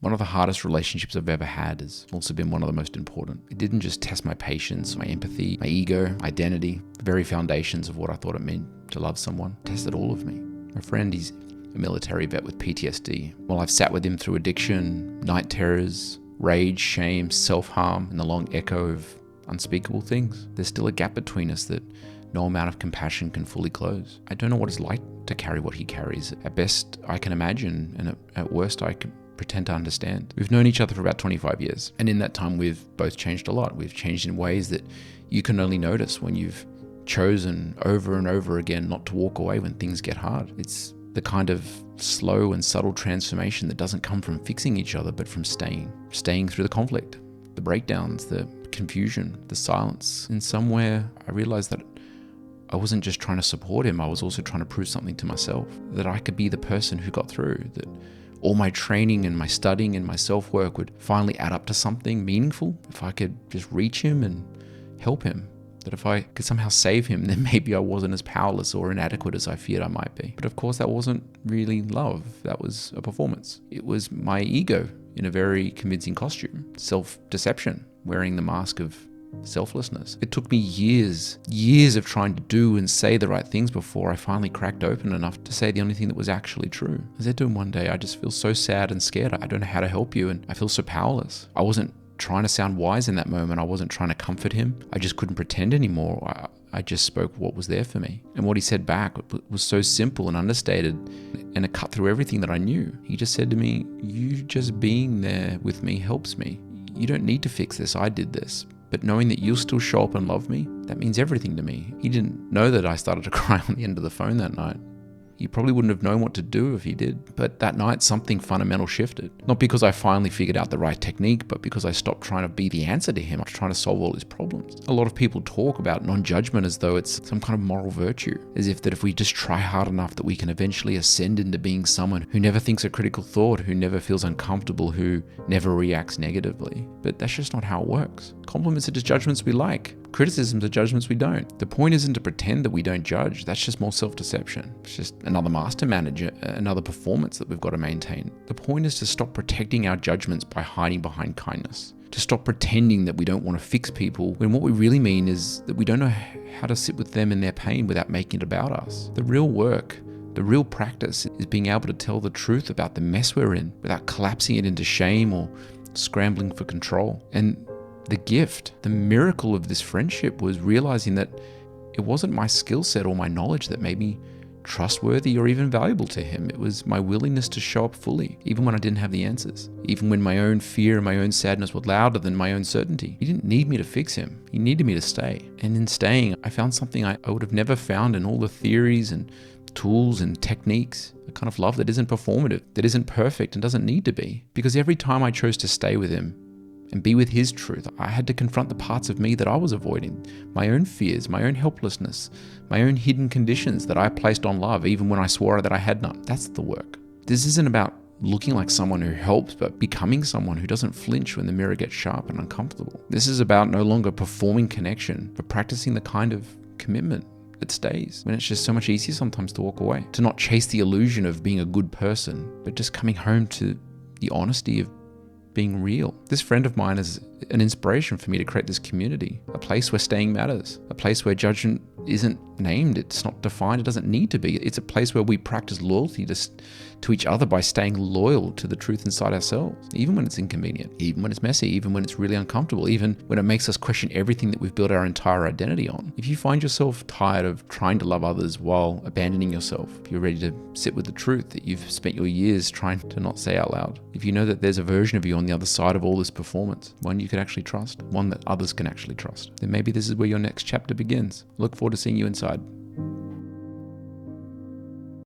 One of the hardest relationships I've ever had has also been one of the most important. It didn't just test my patience, my empathy, my ego, identity, the very foundations of what I thought it meant to love someone. It tested all of me. My friend, he's a military vet with PTSD. While I've sat with him through addiction, night terrors, rage, shame, self-harm, and the long echo of unspeakable things, there's still a gap between us that no amount of compassion can fully close. I don't know what it's like to carry what he carries. At best, I can imagine, and at worst, I can pretend to understand. We've known each other for about 25 years, and in that time, we've both changed a lot. We've changed in ways that you can only notice when you've chosen over and over again not to walk away when things get hard. It's the kind of slow and subtle transformation that doesn't come from fixing each other, but from staying through the conflict, the breakdowns, the confusion, the silence. And somewhere I realized that I wasn't just trying to support him, I was also trying to prove something to myself, that I could be the person who got through, that all my training and my studying and my self-work would finally add up to something meaningful if I could just reach him and help him. That if I could somehow save him, then maybe I wasn't as powerless or inadequate as I feared I might be. But of course, that wasn't really love. That was a performance. It was my ego in a very convincing costume. Self-deception, wearing the mask of selflessness. It took me years of trying to do and say the right things before I finally cracked open enough to say the only thing that was actually true. I said to him one day, I just feel so sad and scared. I don't know how to help you, and I feel so powerless. I wasn't trying to sound wise in that moment. I wasn't trying to comfort him. I just couldn't pretend anymore. I just spoke what was there for me. And what he said back was so simple and understated, and it cut through everything that I knew. He just said to me, you just being there with me helps me. You don't need to fix this. I did this. But knowing that you'll still show up and love me, that means everything to me. He didn't know that I started to cry on the end of the phone that night. He probably wouldn't have known what to do if he did. But that night, something fundamental shifted. Not because I finally figured out the right technique, but because I stopped trying to be the answer to him. I was trying to solve all his problems. A lot of people talk about non-judgment as though it's some kind of moral virtue, as if that if we just try hard enough that we can eventually ascend into being someone who never thinks a critical thought, who never feels uncomfortable, who never reacts negatively. But that's just not how it works. Compliments are just judgments we like. Criticisms are judgments we don't. The point isn't to pretend that we don't judge. That's just more self-deception. It's just another master manager, another performance that we've got to maintain. The point is to stop protecting our judgments by hiding behind kindness. To stop pretending that we don't want to fix people when what we really mean is that we don't know how to sit with them in their pain without making it about us. The real work, the real practice is being able to tell the truth about the mess we're in without collapsing it into shame or scrambling for control. And the gift, the miracle of this friendship was realizing that it wasn't my skill set or my knowledge that made me trustworthy or even valuable to him. It was my willingness to show up fully, even when I didn't have the answers, even when my own fear and my own sadness were louder than my own certainty. He didn't need me to fix him. He needed me to stay. And in staying, I found something I would have never found in all the theories and tools and techniques, a kind of love that isn't performative, that isn't perfect and doesn't need to be. Because every time I chose to stay with him and be with his truth, I had to confront the parts of me that I was avoiding, my own fears, my own helplessness, my own hidden conditions that I placed on love even when I swore that I had none. That's the work. This isn't about looking like someone who helps, but becoming someone who doesn't flinch when the mirror gets sharp and uncomfortable. This is about no longer performing connection, but practicing the kind of commitment that stays when it's just so much easier sometimes to walk away, to not chase the illusion of being a good person, but just coming home to the honesty of being real. This friend of mine is an inspiration for me to create this community, a place where staying matters, a place where judgment isn't named, it's not defined, it doesn't need to be. It's a place where we practice loyalty to each other by staying loyal to the truth inside ourselves, even when it's inconvenient, even when it's messy, even when it's really uncomfortable, even when it makes us question everything that we've built our entire identity on. If you find yourself tired of trying to love others while abandoning yourself, if you're ready to sit with the truth that you've spent your years trying to not say out loud, if you know that there's a version of you on the other side of all this performance, one you could actually trust, one that others can actually trust, then maybe this is where your next chapter begins. Look forward to seeing you inside.